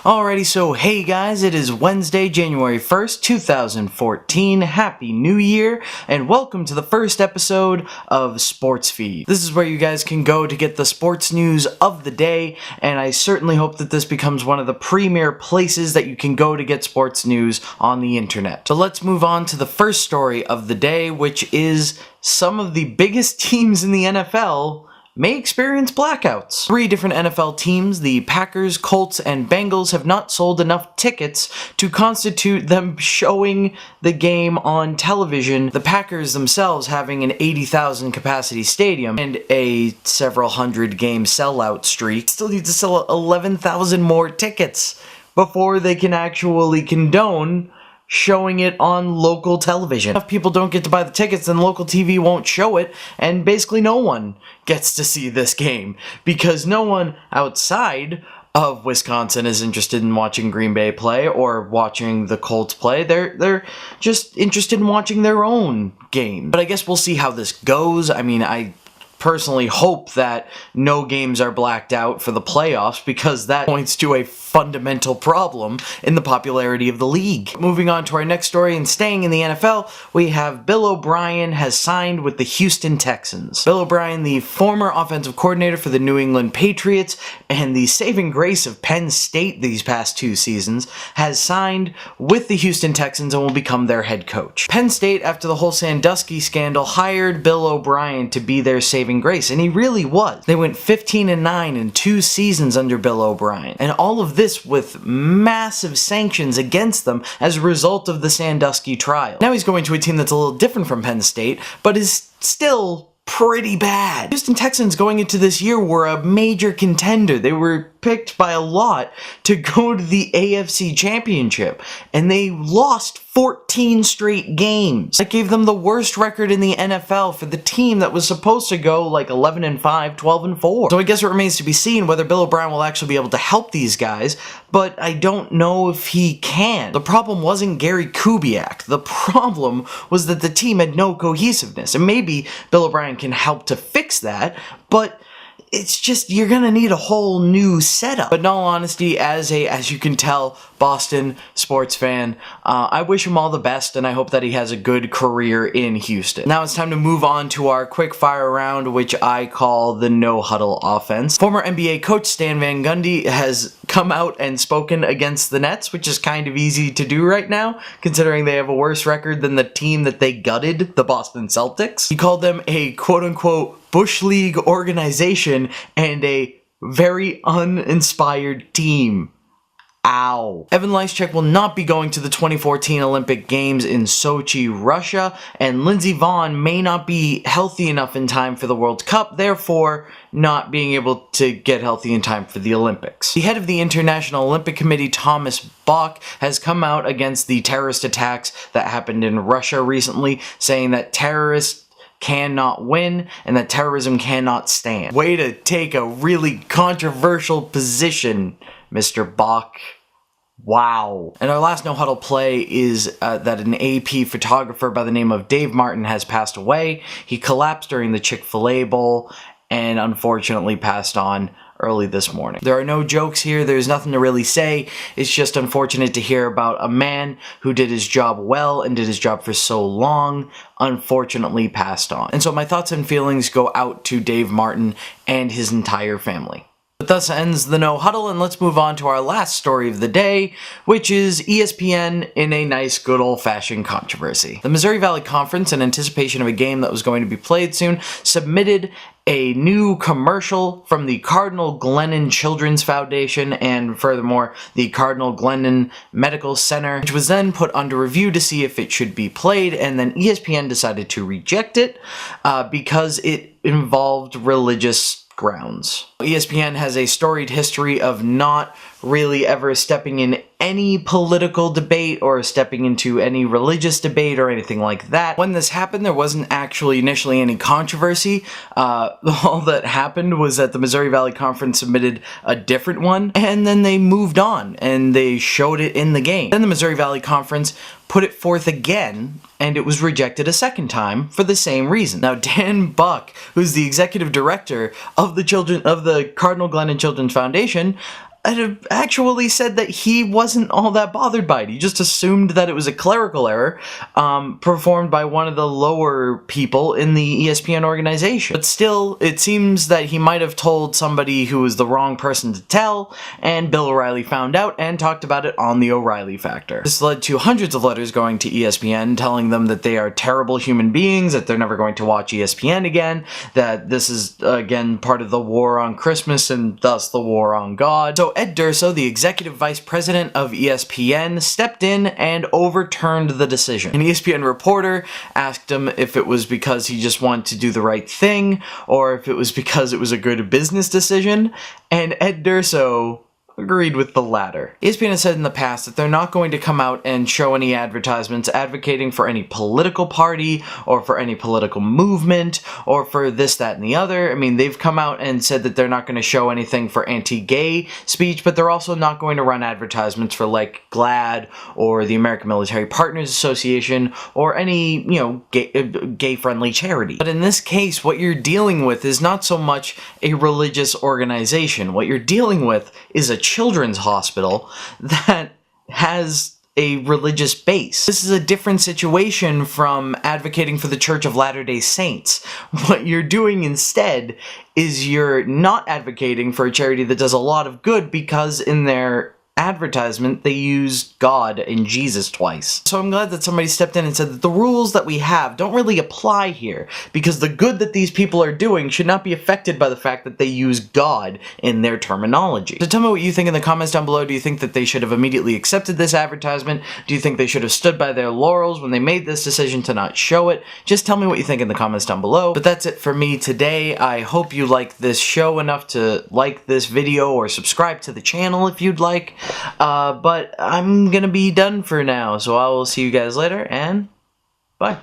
Alrighty, so hey guys, it is Wednesday, January 1st, 2014. Happy New Year, and welcome to the first episode of SportsFeed. This is where you guys can go to get the sports news of the day, and I certainly hope that this becomes one of the premier places that you can go to get sports news on the internet. So let's move on to the first story of the day, which is some of the biggest teams in the NFL may experience blackouts. 3 different NFL teams, the Packers, Colts, and Bengals, have not sold enough tickets to constitute them showing the game on television. The Packers themselves having an 80,000 capacity stadium and a several hundred game sellout streak still need to sell 11,000 more tickets before they can actually condone showing it on local television. If people don't get to buy the tickets, then local TV won't show it, and basically no one gets to see this game, because no one outside of Wisconsin is interested in watching Green Bay play or watching the Colts play. They're just interested in watching their own game. But I guess we'll see how this goes. I mean, I personally hope that no games are blacked out for the playoffs, because that points to a fundamental problem in the popularity of the league. Moving on to our next story and staying in the NFL, we have Bill O'Brien has signed with the Houston Texans. Bill O'Brien, the former offensive coordinator for the New England Patriots and the saving grace of Penn State these past 2 seasons, has signed with the Houston Texans and will become their head coach. Penn State, after the whole Sandusky scandal, hired Bill O'Brien to be their saving grace, and he really was. They went 15-9 in 2 seasons under Bill O'Brien, and all of this with massive sanctions against them as a result of the Sandusky trial. Now he's going to a team that's a little different from Penn State, but is still pretty bad. Houston Texans going into this year were a major contender. They were picked by a lot to go to the AFC Championship, and they lost 14 straight games. That gave them the worst record in the NFL for the team that was supposed to go like 11-5, 12-4. So I guess it remains to be seen whether Bill O'Brien will actually be able to help these guys, but I don't know if he can. The problem wasn't Gary Kubiak. The problem was that the team had no cohesiveness, and maybe Bill O'Brien can help to fix that, but it's just, you're gonna need a whole new setup. But in all honesty, as you can tell, Boston sports fan, I wish him all the best, and I hope that he has a good career in Houston. Now it's time to move on to our quickfire round, which I call the no-huddle offense. Former NBA coach Stan Van Gundy has come out and spoken against the Nets, which is kind of easy to do right now, considering they have a worse record than the team that they gutted, the Boston Celtics. He called them a quote-unquote Bush League organization and a very uninspired team. Ow. Evan Lysacaek will not be going to the 2014 Olympic Games in Sochi, Russia, and Lindsey Vonn may not be healthy enough in time for the World Cup, therefore not being able to get healthy in time for the Olympics. The head of the International Olympic Committee, Thomas Bach, has come out against the terrorist attacks that happened in Russia recently, saying that terrorists cannot win and that terrorism cannot stand. Way to take a really controversial position, Mr. Bach. Wow. And our last no-huddle play is that an AP photographer by the name of Dave Martin has passed away. He collapsed during the Chick-fil-A Bowl and unfortunately passed on early this morning. There are no jokes here, there's nothing to really say. It's just unfortunate to hear about a man who did his job well and did his job for so long, unfortunately passed on. And so my thoughts and feelings go out to Dave Martin and his entire family. But thus ends the No Huddle, and let's move on to our last story of the day, which is ESPN in a nice good old-fashioned controversy. The Missouri Valley Conference, in anticipation of a game that was going to be played soon, submitted a new commercial from the Cardinal Glennon Children's Foundation and furthermore the Cardinal Glennon Medical Center, which was then put under review to see if it should be played, and then ESPN decided to reject it because it involved religious grounds. ESPN has a storied history of not really ever stepping in any political debate or stepping into any religious debate or anything like that. When this happened, there wasn't actually initially any controversy. All that happened was that the Missouri Valley Conference submitted a different one, and then they moved on, and they showed it in the game. Then the Missouri Valley Conference put it forth again, and it was rejected a second time for the same reason. Now, Dan Bach, who's the executive director of the Cardinal Glennon Children's Foundation, actually said that he wasn't all that bothered by it. He just assumed that it was a clerical error performed by one of the lower people in the ESPN organization. But still, it seems that he might have told somebody who was the wrong person to tell, and Bill O'Reilly found out and talked about it on the O'Reilly Factor. This led to hundreds of letters going to ESPN telling them that they are terrible human beings, that they're never going to watch ESPN again, that this is, again, part of the war on Christmas and thus the war on God. So Ed Durso, the executive vice president of ESPN, stepped in and overturned the decision. An ESPN reporter asked him if it was because he just wanted to do the right thing, or if it was because it was a good business decision, and Ed Durso agreed with the latter. ESPN has said in the past that they're not going to come out and show any advertisements advocating for any political party or for any political movement or for this, that, and the other. I mean, they've come out and said that they're not going to show anything for anti-gay speech, but they're also not going to run advertisements for like GLAAD or the American Military Partners Association or any, gay-friendly charity. But in this case, what you're dealing with is not so much a religious organization. What you're dealing with is a children's hospital that has a religious base. This is a different situation from advocating for the Church of Latter-day Saints. What you're doing instead is you're not advocating for a charity that does a lot of good because in their advertisement they used God and Jesus twice. So I'm glad that somebody stepped in and said that the rules that we have don't really apply here because the good that these people are doing should not be affected by the fact that they use God in their terminology. So tell me what you think in the comments down below. Do you think that they should have immediately accepted this advertisement? Do you think they should have stood by their laurels when they made this decision to not show it? Just tell me what you think in the comments down below. But that's it for me today. I hope you like this show enough to like this video or subscribe to the channel if you'd like. But I'm gonna be done for now, so I will see you guys later, and bye.